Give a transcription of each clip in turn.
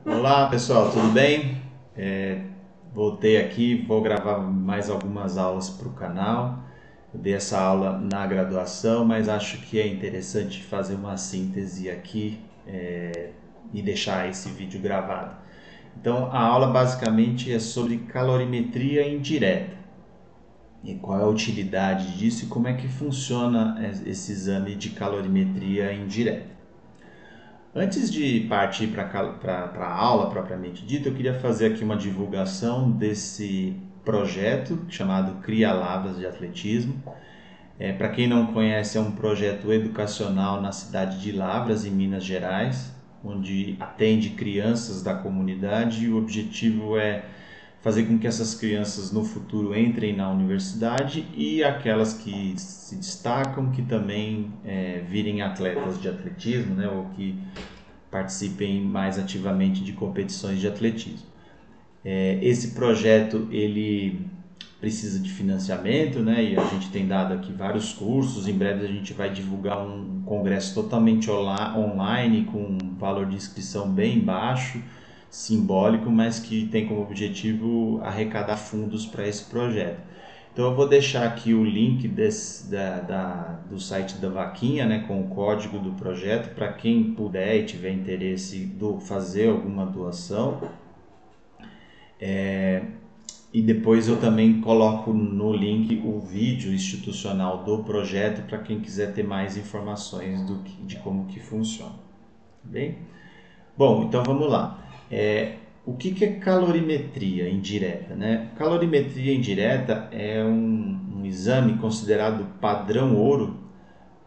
Olá pessoal, tudo bem? Voltei aqui, vou gravar mais algumas aulas para o canal. Eu dei essa aula na graduação, mas acho que é interessante fazer uma síntese aqui e deixar esse vídeo gravado. Então, a aula basicamente é sobre calorimetria indireta. E qual é a utilidade disso e como é que funciona esse exame de calorimetria indireta. Antes de partir para a aula propriamente dita, eu queria fazer aqui uma divulgação desse projeto chamado Cria Lavras de Atletismo. Para quem não conhece, é um projeto educacional na cidade de Lavras, em Minas Gerais, onde atende crianças da comunidade e o objetivo é fazer com que essas crianças no futuro entrem na universidade e aquelas que se destacam que também virem atletas de atletismo, né, ou que participem mais ativamente de competições de atletismo. Esse projeto ele precisa de financiamento, né? E a gente tem dado aqui vários cursos. Em breve a gente vai divulgar um congresso totalmente online com um valor de inscrição bem baixo, simbólico, mas que tem como objetivo arrecadar fundos para esse projeto. Então eu vou deixar aqui o link do site da vaquinha, né, com o código do projeto, para quem puder e tiver interesse de fazer alguma doação. E depois eu também coloco no link o vídeo institucional do projeto para quem quiser ter mais informações de como que funciona. Bem? Bom, então vamos lá. O que é calorimetria indireta, né? Calorimetria indireta é um exame considerado padrão ouro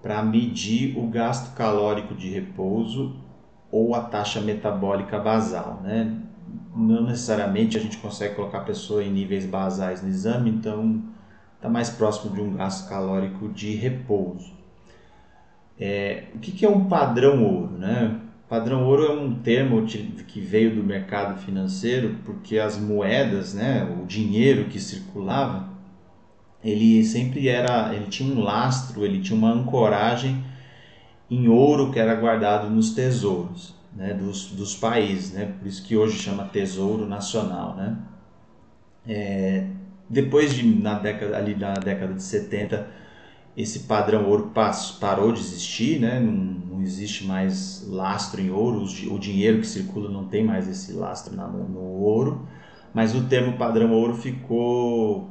para medir o gasto calórico de repouso ou a taxa metabólica basal, né? Não necessariamente a gente consegue colocar a pessoa em níveis basais no exame, então está mais próximo de um gasto calórico de repouso. O que é um padrão ouro, né? Padrão ouro é um termo que veio do mercado financeiro porque as moedas, né, o dinheiro que circulava, ele tinha um lastro, ele tinha uma ancoragem em ouro que era guardado nos tesouros, né, dos países, né? Por isso que hoje chama Tesouro Nacional, né? Depois na década de 70, esse padrão ouro parou de existir, né? Não existe mais lastro em ouro, o dinheiro que circula não tem mais esse lastro no ouro, mas o termo padrão ouro ficou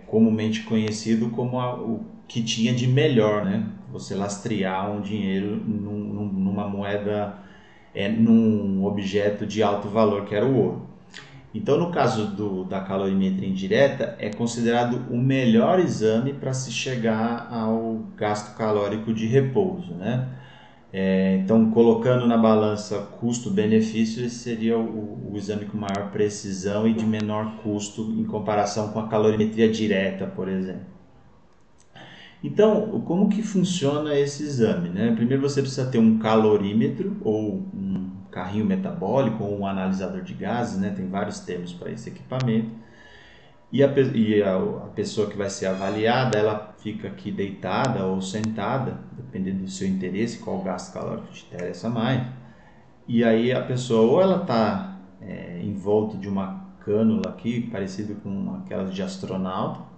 comumente conhecido como o que tinha de melhor, né? Você lastrear um dinheiro numa moeda, num objeto de alto valor que era o ouro. Então, no caso da calorimetria indireta, é considerado o melhor exame para se chegar ao gasto calórico de repouso, né? Então, colocando na balança custo-benefício, esse seria o exame com maior precisão e de menor custo em comparação com a calorimetria direta, por exemplo. Então, como que funciona esse exame, né? Primeiro você precisa ter um calorímetro ou um carrinho metabólico ou um analisador de gases, né? Tem vários termos para esse equipamento. E a pessoa que vai ser avaliada, ela fica aqui deitada ou sentada, dependendo do seu interesse, qual gasto calórico te interessa mais. E aí a pessoa ou ela está em volta de uma cânula aqui, parecido com aquelas de astronauta,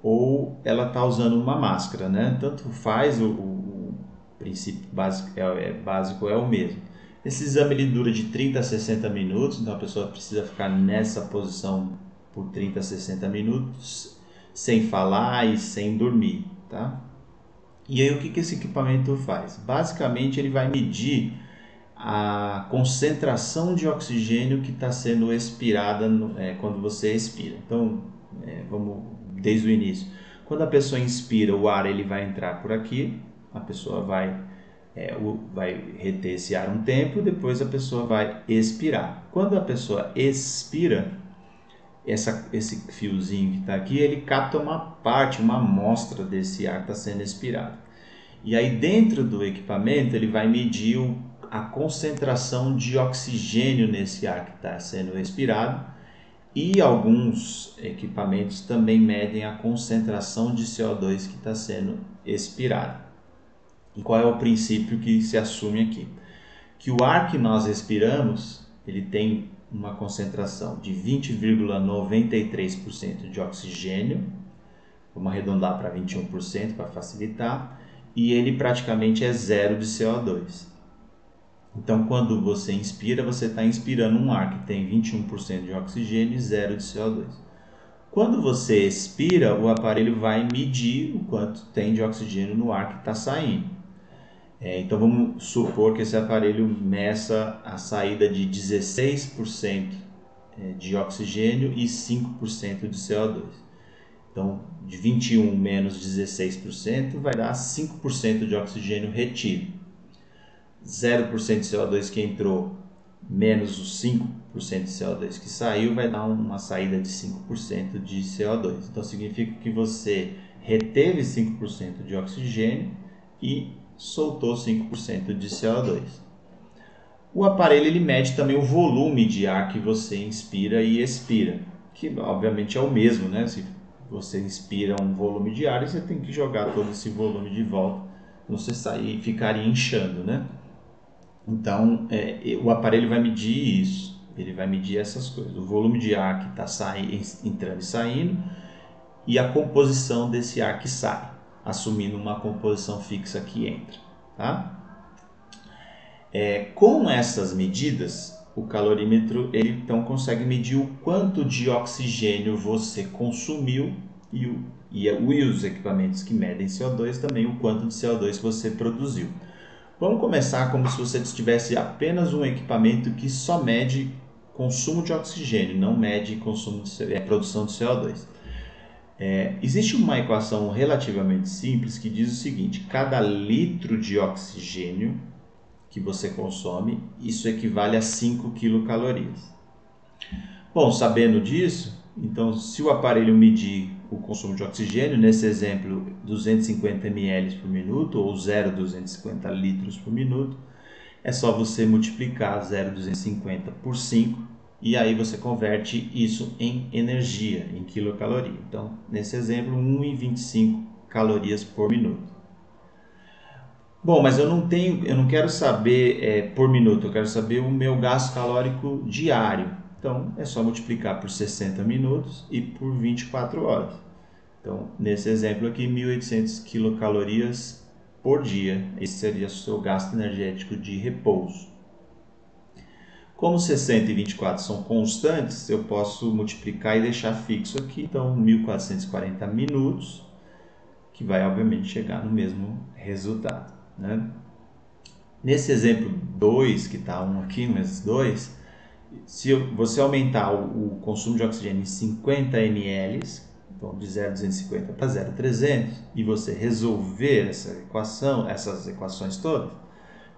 ou ela está usando uma máscara, né? Tanto faz, o princípio básico é o mesmo. Esse exame ele dura de 30 a 60 minutos, então a pessoa precisa ficar nessa posição por 30 a 60 minutos, sem falar e sem dormir, tá? E aí o que esse equipamento faz? Basicamente ele vai medir a concentração de oxigênio que está sendo expirada quando você expira. Então, vamos desde o início. Quando a pessoa inspira, o ar ele vai entrar por aqui, a pessoa vai reter esse ar um tempo, depois a pessoa vai expirar. Quando a pessoa expira, esse fiozinho que está aqui, ele capta uma amostra desse ar que está sendo expirado. E aí dentro do equipamento ele vai medir a concentração de oxigênio nesse ar que está sendo expirado, e alguns equipamentos também medem a concentração de CO2 que está sendo expirado. E qual é o princípio que se assume aqui? que o ar que nós respiramos, ele tem uma concentração de 20,93% de oxigênio, vamos arredondar para 21% para facilitar, e ele praticamente é zero de CO2. Então, quando você inspira, você está inspirando um ar que tem 21% de oxigênio e zero de CO2. Quando você expira, o aparelho vai medir o quanto tem de oxigênio no ar que está saindo. Então vamos supor que esse aparelho meça a saída de 16% de oxigênio e 5% de CO2. Então, de 21 menos 16% vai dar 5% de oxigênio retido. 0% de CO2 que entrou menos os 5% de CO2 que saiu vai dar uma saída de 5% de CO2. Então significa que você reteve 5% de oxigênio e soltou 5% de CO2. O aparelho ele mede também o volume de ar que você inspira e expira, que obviamente é o mesmo, né? Se você inspira um volume de ar, você tem que jogar todo esse volume de volta, não você sair e ficar inchando, né? Então, o aparelho vai medir isso, ele vai medir essas coisas, o volume de ar que está entrando e saindo e a composição desse ar que sai, assumindo uma composição fixa que entra. Tá? Com essas medidas, o calorímetro ele então consegue medir o quanto de oxigênio você consumiu e os equipamentos que medem CO2 também o quanto de CO2 você produziu. Vamos começar como se você tivesse apenas um equipamento que só mede consumo de oxigênio, não mede produção de CO2. Existe uma equação relativamente simples que diz o seguinte: cada litro de oxigênio que você consome, isso equivale a 5 quilocalorias. Bom, sabendo disso, então se o aparelho medir o consumo de oxigênio, nesse exemplo 250 ml por minuto ou 0,250 litros por minuto, é só você multiplicar 0,250 por 5 e aí você converte isso em energia, em quilocaloria. Então, nesse exemplo, 1,25 calorias por minuto. Bom, mas eu não quero saber por minuto, eu quero saber o meu gasto calórico diário. Então, é só multiplicar por 60 minutos e por 24 horas. Então, nesse exemplo aqui, 1.800 quilocalorias por dia. Esse seria o seu gasto energético de repouso. Como 60 e 24 são constantes, eu posso multiplicar e deixar fixo aqui. Então, 1.440 minutos, que vai, obviamente, chegar no mesmo resultado. Né? Nesse exemplo 2, que está 1 aqui, mas 2, se você aumentar o consumo de oxigênio em 50 ml, então de 0,250 para 0,300, e você resolver essas equações todas,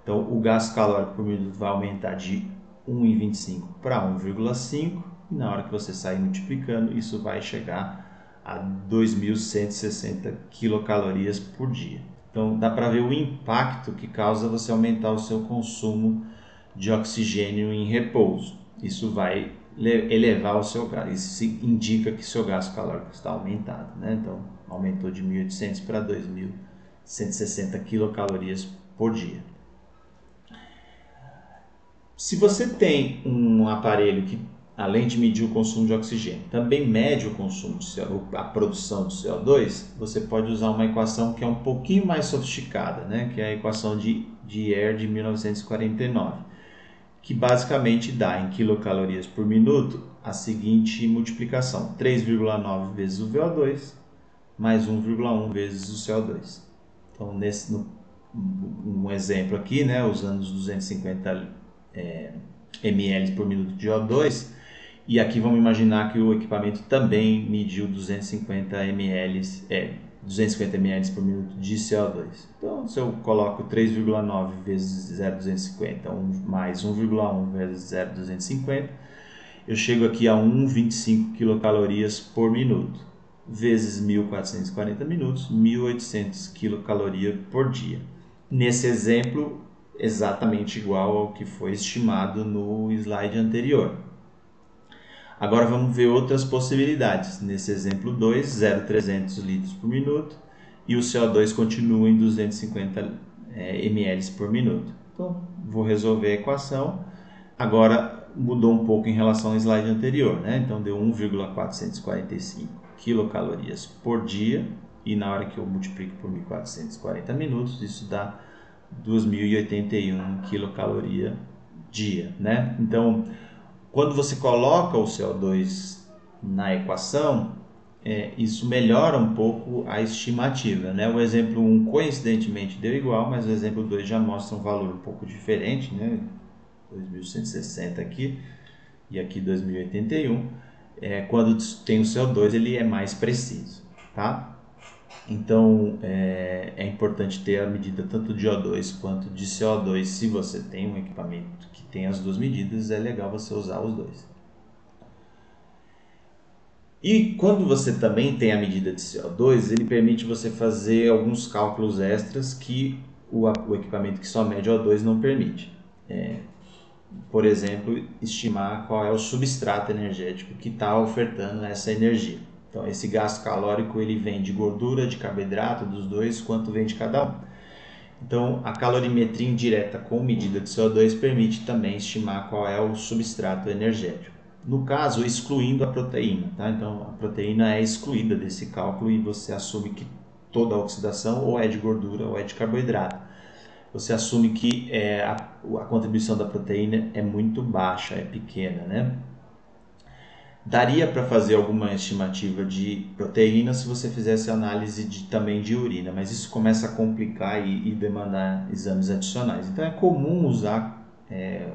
então o gasto calórico por minuto vai aumentar de 1,25 para 1,5, e na hora que você sair multiplicando, isso vai chegar a 2.160 quilocalorias por dia. Então dá para ver o impacto que causa você aumentar o seu consumo de oxigênio em repouso. Isso vai elevar o seu gasto, isso indica que seu gasto calórico está aumentado, né? Então aumentou de 1.800 para 2.160 quilocalorias por dia. Se você tem um aparelho que, além de medir o consumo de oxigênio, também mede o consumo a produção de CO2, você pode usar uma equação que é um pouquinho mais sofisticada, né? Que é a equação de Ayer de 1949, que basicamente dá em quilocalorias por minuto a seguinte multiplicação: 3,9 vezes o VO2 mais 1,1 vezes o CO2. Então, um exemplo aqui, né, usando os 250 ml por minuto de O2, e aqui vamos imaginar que o equipamento também mediu 250 ml por minuto de CO2. Então, se eu coloco 3,9 vezes 0,250 mais 1,1 vezes 0,250, eu chego aqui a 1,25 quilocalorias por minuto, vezes 1.440 minutos, 1.800 quilocalorias por dia. Nesse exemplo, exatamente igual ao que foi estimado no slide anterior. Agora vamos ver outras possibilidades. Nesse exemplo 2, 0,300 litros por minuto e o CO2 continua em 250 ml por minuto. Então, vou resolver a equação. Agora, mudou um pouco em relação ao slide anterior, né? Então, deu 1,445 quilocalorias por dia. E na hora que eu multiplico por 1.440 minutos, isso dá 2.081 quilocaloria dia, né? Então, quando você coloca o CO2 na equação, isso melhora um pouco a estimativa, né? O exemplo 1 coincidentemente deu igual, mas o exemplo 2 já mostra um valor um pouco diferente, né? 2.160 aqui e aqui 2.081. Quando tem o CO2 ele é mais preciso, tá? Então é importante ter a medida tanto de O2 quanto de CO2. Se você tem um equipamento que tem as duas medidas, é legal você usar os dois. E quando você também tem a medida de CO2, ele permite você fazer alguns cálculos extras que o equipamento que só mede O2 não permite. Por exemplo, estimar qual é o substrato energético que está ofertando essa energia. Então, esse gasto calórico ele vem de gordura, de carboidrato, dos dois, quanto vem de cada um. Então, a calorimetria indireta com medida de CO2 permite também estimar qual é o substrato energético. No caso, excluindo a proteína, tá? Então, a proteína é excluída desse cálculo e você assume que toda a oxidação ou é de gordura ou é de carboidrato. Você assume que a contribuição da proteína é muito baixa, é pequena, né? Daria para fazer alguma estimativa de proteína se você fizesse análise também de urina, mas isso começa a complicar e demandar exames adicionais. Então é comum usar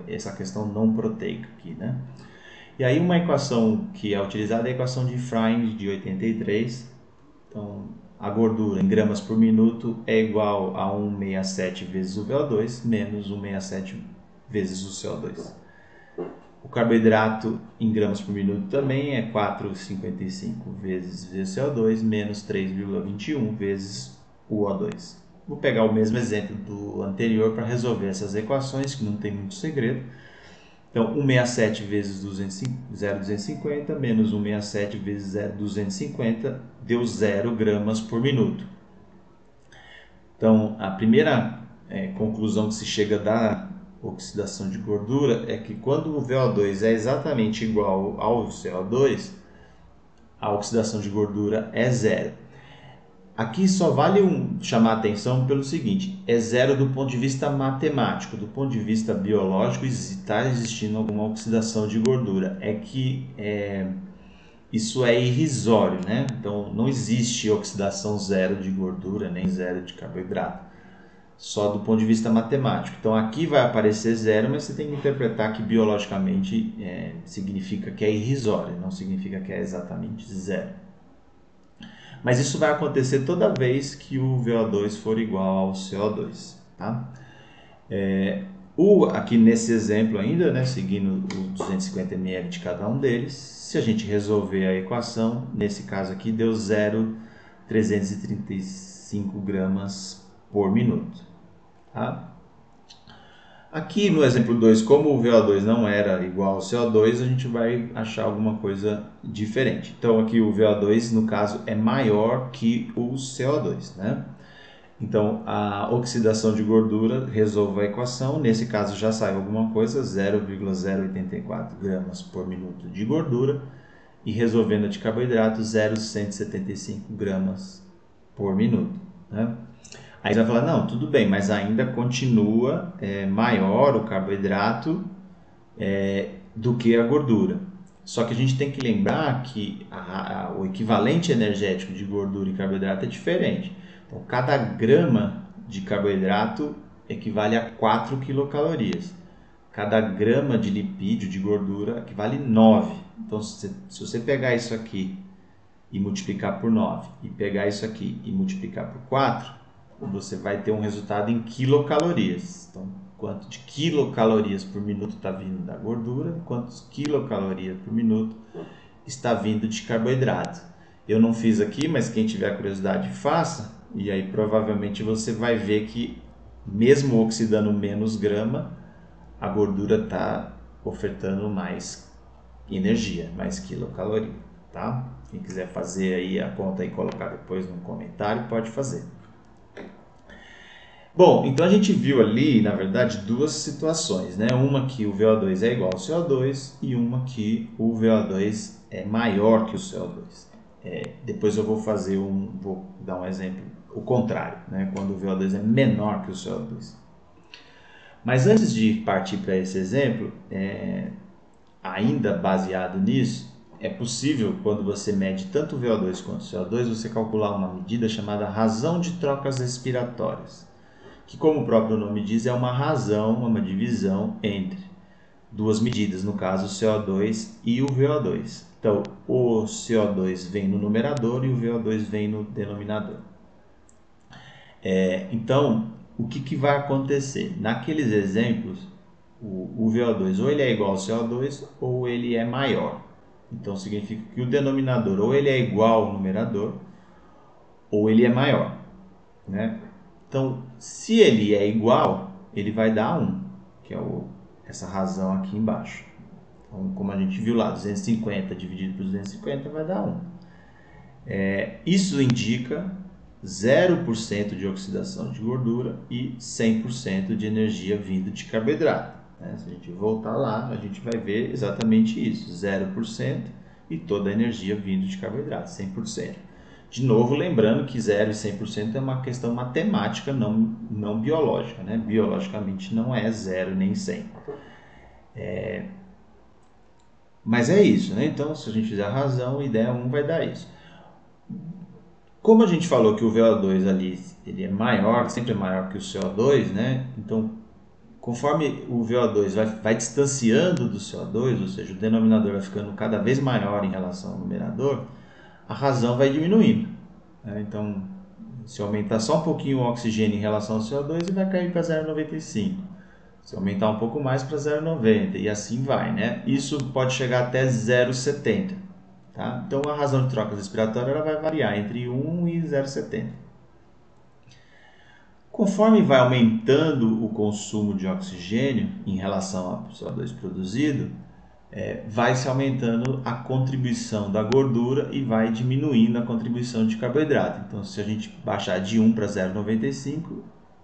essa questão não proteica aqui, né? E aí uma equação que é utilizada é a equação de Frying de 83. Então a gordura em gramas por minuto é igual a 167 vezes o VO2 menos 167 vezes o CO2. O carboidrato em gramas por minuto também é 4,55 vezes VCO2 menos 3,21 vezes o O2. Vou pegar o mesmo exemplo do anterior para resolver essas equações, que não tem muito segredo. Então, 167 vezes 0,250 menos 167 vezes 0,250 deu 0 gramas por minuto. Então, a primeira conclusão que se chega da oxidação de gordura é que quando o VO2 é exatamente igual ao CO2, a oxidação de gordura é zero. Aqui só vale chamar a atenção pelo seguinte, é zero do ponto de vista matemático, do ponto de vista biológico está existindo alguma oxidação de gordura, é que isso é irrisório, né? Então não existe oxidação zero de gordura nem zero de carboidrato. Só do ponto de vista matemático. Então aqui vai aparecer zero, mas você tem que interpretar que biologicamente significa que é irrisório, não significa que é exatamente zero. Mas isso vai acontecer toda vez que o VO2 for igual ao CO2. Tá? Aqui nesse exemplo ainda, né, seguindo os 250 ml de cada um deles, se a gente resolver a equação, nesse caso aqui deu 0,335 gramas por minuto. Tá? Aqui no exemplo 2, como o VO2 não era igual ao CO2, a gente vai achar alguma coisa diferente. Então aqui o VO2 no caso é maior que o CO2, né? Então a oxidação de gordura, resolva a equação, nesse caso já saiu alguma coisa, 0,084 gramas por minuto de gordura, e resolvendo a de carboidrato, 0,175 gramas por minuto, né? Aí você vai falar, não, tudo bem, mas ainda continua maior o carboidrato do que a gordura. Só que a gente tem que lembrar que o equivalente energético de gordura e carboidrato é diferente. Então, cada grama de carboidrato equivale a 4 quilocalorias. Cada grama de lipídio, de gordura, equivale a 9. Então, se você pegar isso aqui e multiplicar por 9, e pegar isso aqui e multiplicar por 4, você vai ter um resultado em quilocalorias. Então, quanto de quilocalorias por minuto está vindo da gordura, quantas quilocalorias por minuto está vindo de carboidrato. Eu não fiz aqui, mas quem tiver curiosidade, faça. E aí provavelmente você vai ver que mesmo oxidando menos grama, a gordura está ofertando mais energia, mais quilocaloria, tá? Quem quiser fazer aí a conta e colocar depois no comentário, pode fazer. Bom, então a gente viu ali, na verdade, duas situações, né? Uma que o VO2 é igual ao CO2 e uma que o VO2 é maior que o CO2. Depois eu vou dar um exemplo, o contrário, né? Quando o VO2 é menor que o CO2. Mas antes de partir para esse exemplo, ainda baseado nisso, é possível, quando você mede tanto o VO2 quanto o CO2, você calcular uma medida chamada razão de trocas respiratórias, que, como o próprio nome diz, é uma razão, uma divisão entre duas medidas, no caso o CO2 e o VO2. Então, o CO2 vem no numerador e o VO2 vem no denominador. Então, o que vai acontecer? Naqueles exemplos, o VO2 ou ele é igual ao CO2 ou ele é maior. Então, significa que o denominador ou ele é igual ao numerador ou ele é maior, né? Então, se ele é igual, ele vai dar 1, que é essa razão aqui embaixo. Então, como a gente viu lá, 250 dividido por 250 vai dar 1. Isso indica 0% de oxidação de gordura e 100% de energia vindo de carboidrato. Se a gente voltar lá, a gente vai ver exatamente isso, 0% e toda a energia vindo de carboidrato, 100%. De novo, lembrando que 0 e 100% é uma questão matemática, não biológica. Né? Biologicamente não é 0 nem 100. Mas é isso, né? Então, se a gente fizer a razão, a ideia 1 vai dar isso. Como a gente falou que o VO2 ali ele é maior, sempre é maior que o CO2, né? Então, conforme o VO2 vai distanciando do CO2, ou seja, o denominador vai ficando cada vez maior em relação ao numerador, a razão vai diminuindo. Né? Então, se aumentar só um pouquinho o oxigênio em relação ao CO2, ele vai cair para 0,95. Se aumentar um pouco mais para 0,90 e assim vai, né? Isso pode chegar até 0,70. Tá? Então a razão de troca respiratória ela vai variar entre 1 e 0,70. Conforme vai aumentando o consumo de oxigênio em relação ao CO2 produzido, vai se aumentando a contribuição da gordura e vai diminuindo a contribuição de carboidrato. Então, se a gente baixar de 1 para 0,95,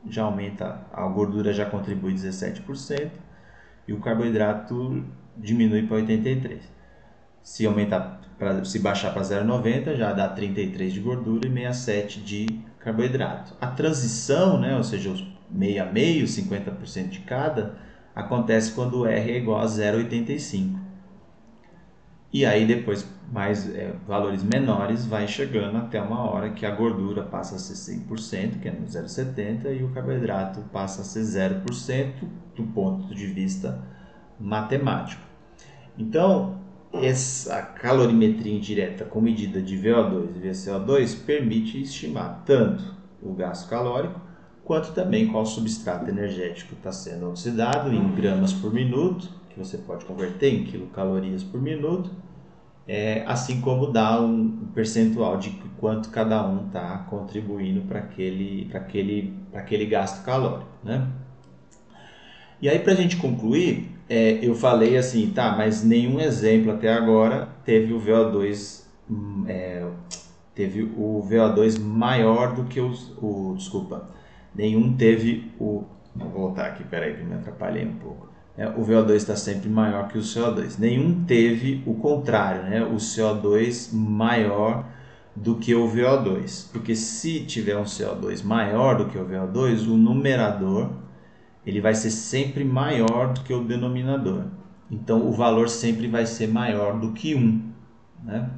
já aumenta, a gordura já contribui 17% e o carboidrato diminui para 83%. Se baixar para 0,90 já dá 33 de gordura e 67 de carboidrato. A transição, né, ou seja, os meio a meio, 50% de cada, acontece quando o R é igual a 0,85. E aí depois, valores menores, vai chegando até uma hora que a gordura passa a ser 100%, que é no 0,70, e o carboidrato passa a ser 0% do ponto de vista matemático. Então, essa calorimetria indireta com medida de VO2 e VCO2 permite estimar tanto o gasto calórico quanto também qual substrato energético está sendo oxidado em gramas por minuto, que você pode converter em quilocalorias por minuto, assim como dá um percentual de quanto cada um está contribuindo para aquele gasto calórico, né? E aí, para a gente concluir, eu falei assim, tá, mas nenhum exemplo até agora teve o VO2, teve o VO2 maior do que desculpa, nenhum teve o, vou voltar aqui, peraí que me atrapalhei um pouco. O VO2 está sempre maior que o CO2. Nenhum teve o contrário, né? O CO2 maior do que o VO2. Porque se tiver um CO2 maior do que o VO2, o numerador ele vai ser sempre maior do que o denominador. Então, o valor sempre vai ser maior do que 1, né?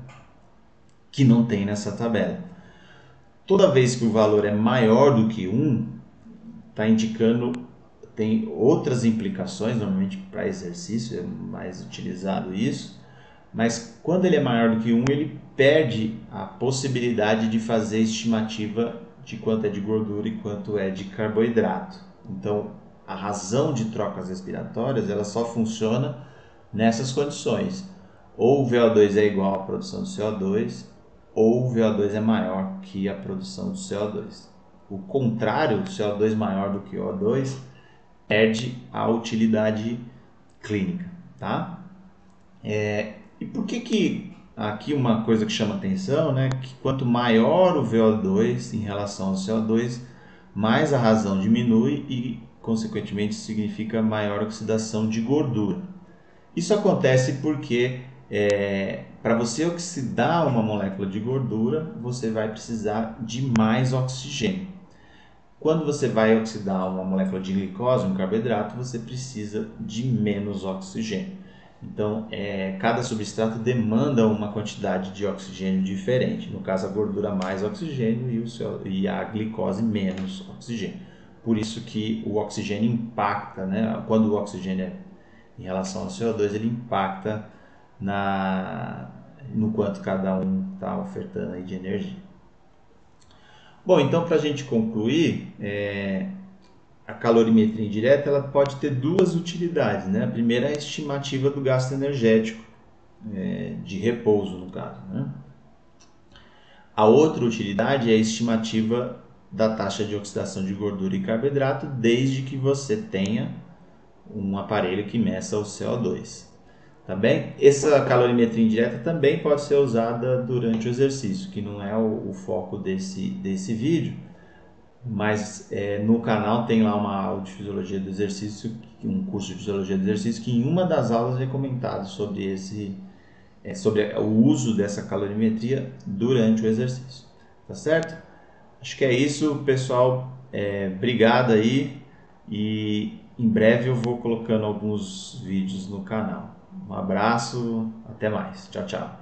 Que não tem nessa tabela. Toda vez que o valor é maior do que 1, está indicando, tem outras implicações, normalmente para exercício é mais utilizado isso, mas quando ele é maior do que 1, ele perde a possibilidade de fazer estimativa de quanto é de gordura e quanto é de carboidrato. Então, a razão de trocas respiratórias ela só funciona nessas condições. Ou o VO2 é igual à produção de CO2, ou o VO2 é maior que a produção de CO2. O contrário, o CO2 maior do que o O2, perde a utilidade clínica. Tá? E por que aqui uma coisa que chama atenção, né, que quanto maior o VO2 em relação ao CO2, mais a razão diminui e, consequentemente, significa maior oxidação de gordura. Isso acontece porque para você oxidar uma molécula de gordura, você vai precisar de mais oxigênio. Quando você vai oxidar uma molécula de glicose, um carboidrato, você precisa de menos oxigênio. Então, cada substrato demanda uma quantidade de oxigênio diferente. No caso, a gordura mais oxigênio e a glicose menos oxigênio. Por isso que o oxigênio impacta, né? Quando o oxigênio é em relação ao CO2, ele impacta no quanto cada um está ofertando aí de energia. Bom, então para a gente concluir, a calorimetria indireta ela pode ter duas utilidades, né? A primeira é a estimativa do gasto energético, de repouso no caso, né? A outra utilidade é a estimativa da taxa de oxidação de gordura e carboidrato, desde que você tenha um aparelho que meça o CO2. Tá bem? Essa calorimetria indireta também pode ser usada durante o exercício, que não é o foco desse vídeo, mas no canal tem lá uma aula de fisiologia do exercício, um curso de fisiologia do exercício, que em uma das aulas é comentado sobre sobre o uso dessa calorimetria durante o exercício. Tá certo? Acho que é isso, pessoal. Obrigado aí e em breve eu vou colocando alguns vídeos no canal. Um abraço, até mais. Tchau, tchau.